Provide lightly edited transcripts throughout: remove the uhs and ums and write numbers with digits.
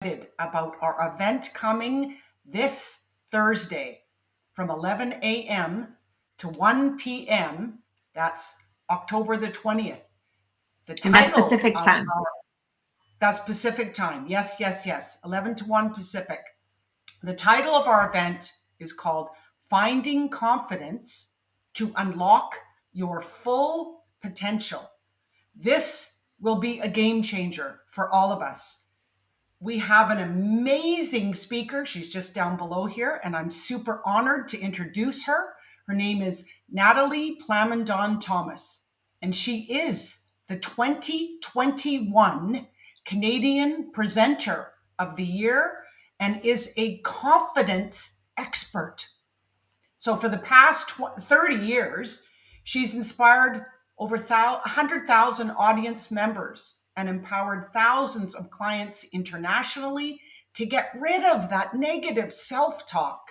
about our event coming this Thursday from 11 a.m. to 1 p.m. That's October the 20th. And that's Pacific time. That's Pacific time. Yes. 11 to 1 Pacific. The title of our event is called Finding Confidence to Unlock Your Full Potential. This will be a game changer for all of us. We have an amazing speaker. She's just down below here, and I'm super honored to introduce her. Her name is Nathalie Plamondon-Thomas, and she is the 2021 Canadian Presenter of the Year and is a confidence expert. So for the past 30 years, she's inspired over 100,000 audience members and empowered thousands of clients internationally to get rid of that negative self-talk.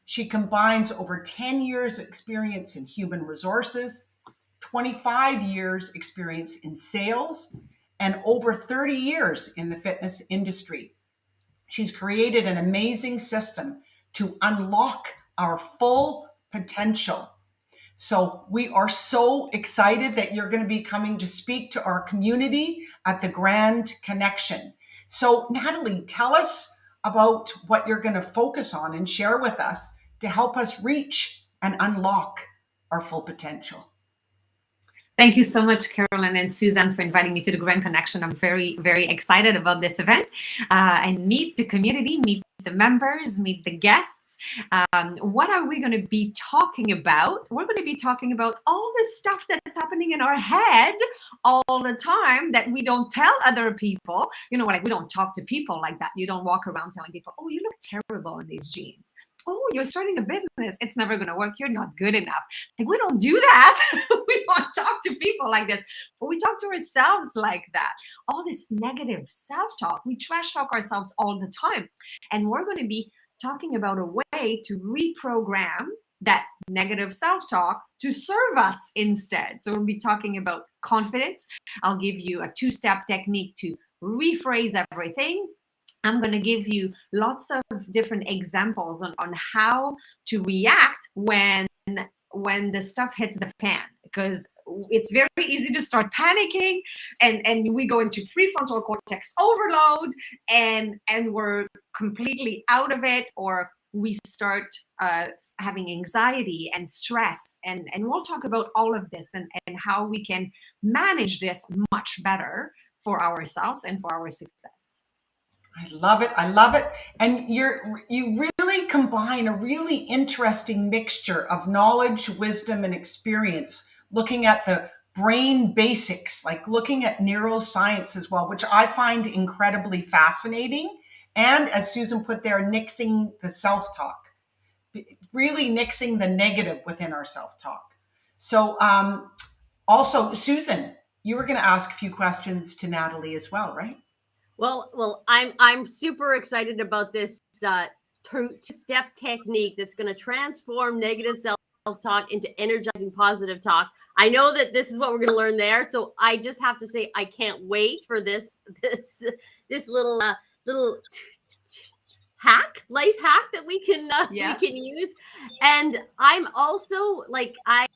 She combines over 10 years experience in human resources, 25 years experience in sales, and over 30 years in the fitness industry. She's created an amazing system to unlock our full potential. So we are so excited that you're going to be coming to speak to our community at the Grand Connection. So Nathalie, tell us about what you're going to focus on and share with us to help us reach and unlock our full potential. Thank you so much, Carolyn and Susan, for inviting me to the Grand Connection. I'm very, very excited about this event and meet the community, meet the members, meet the guests. What are we going to be talking about? We're going to be talking about all the stuff that's happening in our head all the time that we don't tell other people. You know, like we don't talk to people like that. You don't walk around telling people, oh, you look terrible in these jeans. Oh, you're starting a business. It's never going to work. You're not good enough. Like, we don't do that. We don't talk to people like this, but we talk to ourselves like that. All this negative self-talk, we trash talk ourselves all the time. And we're going to be talking about a way to reprogram that negative self-talk to serve us instead. So we'll be talking about confidence. I'll give you a 2-step technique to rephrase everything. I'm going to give you lots of different examples on how to react when the stuff hits the fan, because it's very easy to start panicking and we go into prefrontal cortex overload and we're completely out of it, or we start having anxiety and stress. And we'll talk about all of this and how we can manage this much better for ourselves and for our success. I love it. And you really combine a really interesting mixture of knowledge, wisdom, and experience, looking at the brain basics, like looking at neuroscience as well, which I find incredibly fascinating. And as Susan put there, nixing the self-talk, really nixing the negative within our self-talk. So also, Susan, you were going to ask a few questions to Nathalie as well, right? Well, I'm super excited about this two-step technique that's going to transform negative self-talk into energizing positive talk. I know that this is what we're going to learn there, so I just have to say I can't wait for this little life hack that we can use. And I'm also like I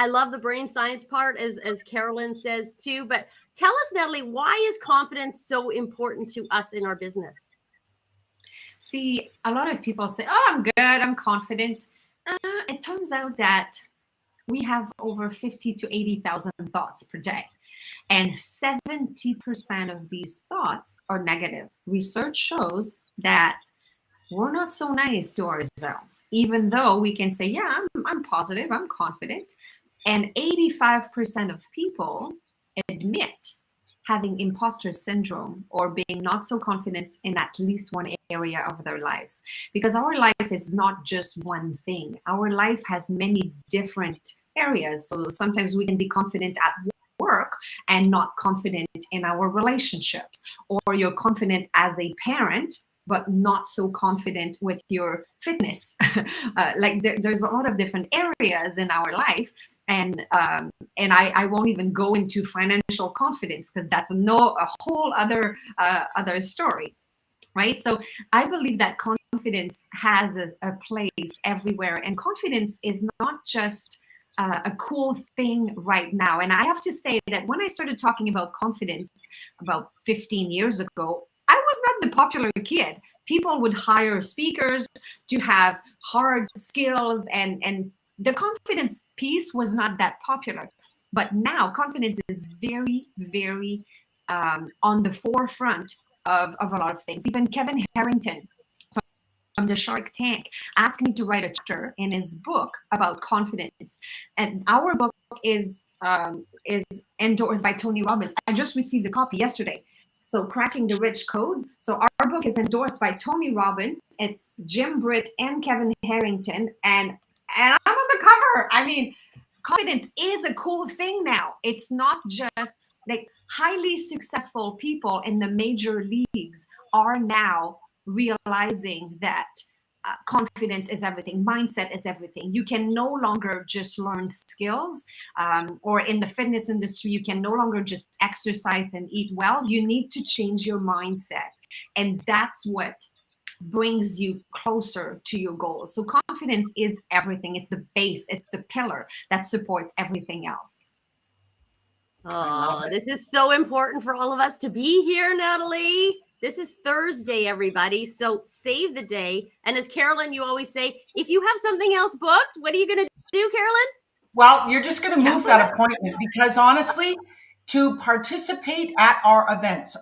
love the brain science part, as Carolyn says too, but tell us, Nathalie, why is confidence so important to us in our business? See, a lot of people say, oh, I'm good, I'm confident. It turns out that we have over 50 to 80,000 thoughts per day. And 70% of these thoughts are negative. Research shows that we're not so nice to ourselves, even though we can say, yeah, I'm positive, I'm confident. And 85% of people admit having imposter syndrome or being not so confident in at least one area of their lives. Because our life is not just one thing. Our life has many different areas. So sometimes we can be confident at work and not confident in our relationships. Or you're confident as a parent, but not so confident with your fitness. There's a lot of different areas in our life. And I won't even go into financial confidence because that's a whole other story, right? So I believe that confidence has a place everywhere, and confidence is not just a cool thing right now. And I have to say that when I started talking about confidence about 15 years ago, I was not the popular kid. People would hire speakers to have hard skills, and the confidence piece was not that popular. But now confidence is very, very on the forefront of a lot of things. Even Kevin Harrington from the Shark Tank asked me to write a chapter in his book about confidence. And our book is endorsed by Tony Robbins. I just received a copy yesterday. So Cracking the Rich Code. So our book is endorsed by Tony Robbins. It's Jim Britt and Kevin Harrington. And I'm on the cover. I mean, confidence is a cool thing now. It's not just like highly successful people in the major leagues are now realizing that confidence is everything, mindset is everything. You can no longer just learn skills, or in the fitness industry, you can no longer just exercise and eat well. You need to change your mindset. And that's what brings you closer to your goals. So confidence is everything. It's the base, it's the pillar that supports everything else. Oh, this is so important for all of us to be here, Nathalie. This is Thursday, everybody. So save the day. And as Carolyn, you always say, if you have something else booked, what are you going to do, Carolyn? Well, you're just going to move that appointment, because honestly, to participate at our events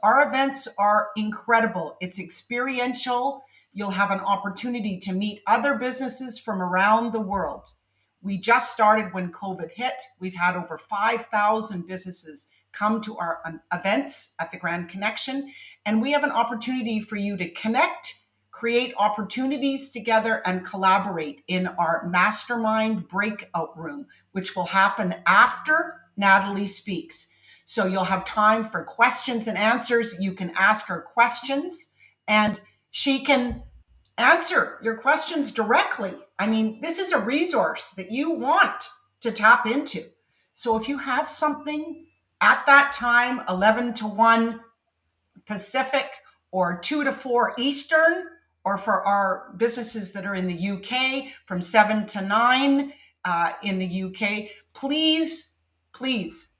are incredible. It's experiential. You'll have an opportunity to meet other businesses from around the world. We just started when COVID hit. We've had over 5,000 businesses come to our events at the Grand Connection. And we have an opportunity for you to connect, create opportunities together, and collaborate in our mastermind breakout room, which will happen after Nathalie speaks. So you'll have time for questions and answers. You can ask her questions, and she can answer your questions directly. I mean, this is a resource that you want to tap into. So if you have something at that time, 11 to 1 Pacific or 2 to 4 Eastern, or for our businesses that are in the UK, from 7 to 9 in the UK, please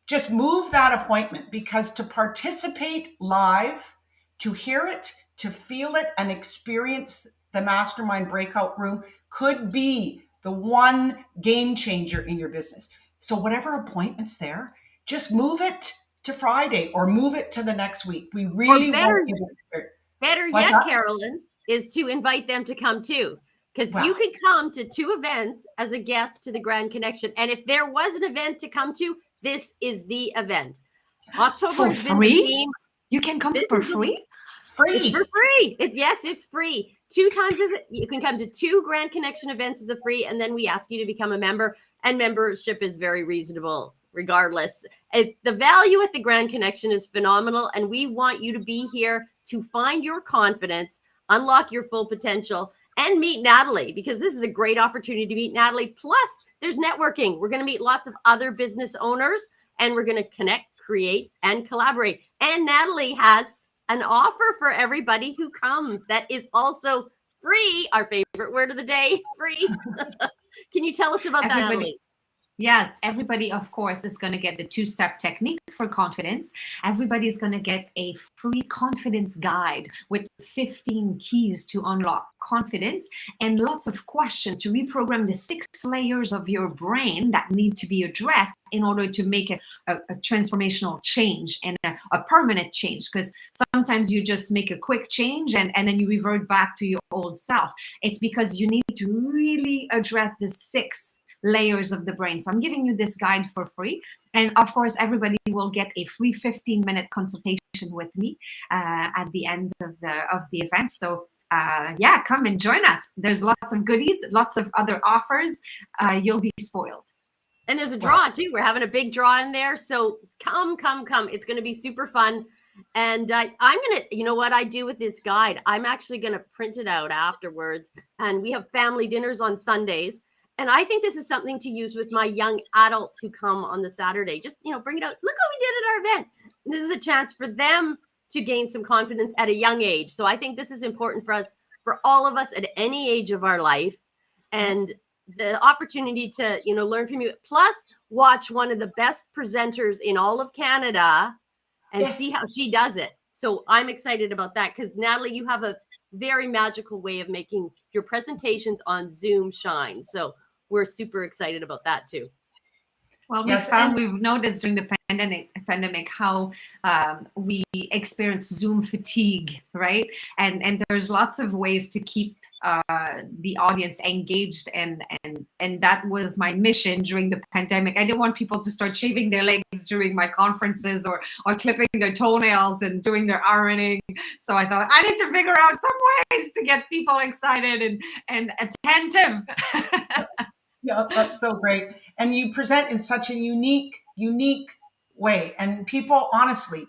just move that appointment, because to participate live, to hear it, to feel it, and experience the mastermind breakout room could be the one game changer in your business. So whatever appointment's there, just move it to Friday or move it to the next week. We really want you to better yet, Carolyn, is to invite them to come too. Because you can come to 2 events as a guest to the Grand Connection. And if there was an event to come to, this is the event. October has been the theme. You can come for free? It's for free. It's free. 2 times you can come to 2 Grand Connection events as a free, and then we ask you to become a member. And membership is very reasonable regardless. The value at the Grand Connection is phenomenal, and we want you to be here to find your confidence, unlock your full potential, and meet Nathalie, because this is a great opportunity to meet Nathalie. Plus, there's networking. We're going to meet lots of other business owners, and we're going to connect, create, and collaborate. And Nathalie has an offer for everybody who comes that is also free. Our favorite word of the day, free. Can you tell us about that, Nathalie? Yes, everybody, of course, is going to get the 2-step technique for confidence. Everybody's going to get a free confidence guide with 15 keys to unlock confidence and lots of questions to reprogram the 6 layers of your brain that need to be addressed in order to make a transformational change and a permanent change. Because sometimes you just make a quick change and then you revert back to your old self. It's because you need to really address the 6 layers of the brain. So I'm giving you this guide for free. And of course, everybody will get a free 15-minute consultation with me at the end of the event. So come and join us. There's lots of goodies, lots of other offers. You'll be spoiled. And there's a draw too. We're having a big draw in there. So come. It's going to be super fun. And I'm going to, you know what I do with this guide? I'm actually going to print it out afterwards. And we have family dinners on Sundays. And I think this is something to use with my young adults who come on the Saturday. Just, bring it out. Look what we did at our event. And this is a chance for them to gain some confidence at a young age. So I think this is important for us, for all of us at any age of our life. And the opportunity to, learn from you, plus watch one of the best presenters in all of Canada and see how she does it. So I'm excited about that because, Nathalie, you have a very magical way of making your presentations on Zoom shine. So we're super excited about that too. Well, we've noticed during the pandemic how we experience Zoom fatigue, right? And there's lots of ways to keep the audience engaged, and that was my mission during the pandemic. I didn't want people to start shaving their legs during my conferences or clipping their toenails and doing their ironing. So I thought I need to figure out some ways to get people excited and attentive. Yeah, that's so great. And you present in such a unique way. And people, honestly,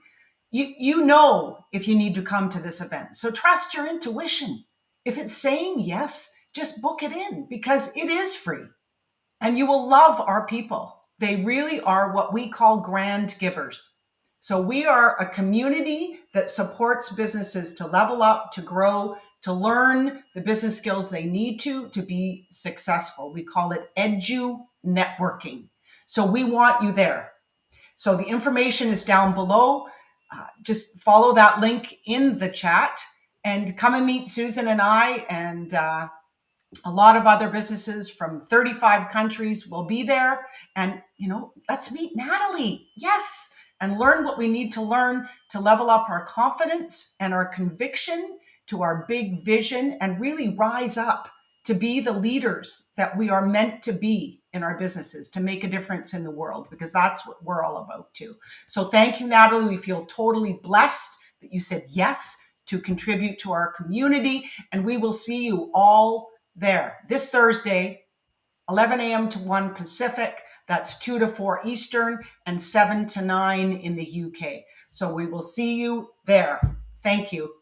you know if you need to come to this event. So trust your intuition. If it's saying yes, just book it in because it is free. And you will love our people. They really are what we call grand givers. So we are a community that supports businesses to level up, to grow, to learn the business skills they need to be successful. We call it EDUnetworking. So we want you there. So the information is down below. Just follow that link in the chat and come and meet Susan and I, and a lot of other businesses from 35 countries will be there. And, let's meet Nathalie. Yes. And learn what we need to learn to level up our confidence and our conviction to our big vision and really rise up to be the leaders that we are meant to be in our businesses, to make a difference in the world, because that's what we're all about too. So thank you, Nathalie. We feel totally blessed that you said yes to contribute to our community. And we will see you all there this Thursday, 11 a.m. to 1 Pacific. That's 2 to 4 Eastern and 7 to 9 in the UK. So we will see you there. Thank you.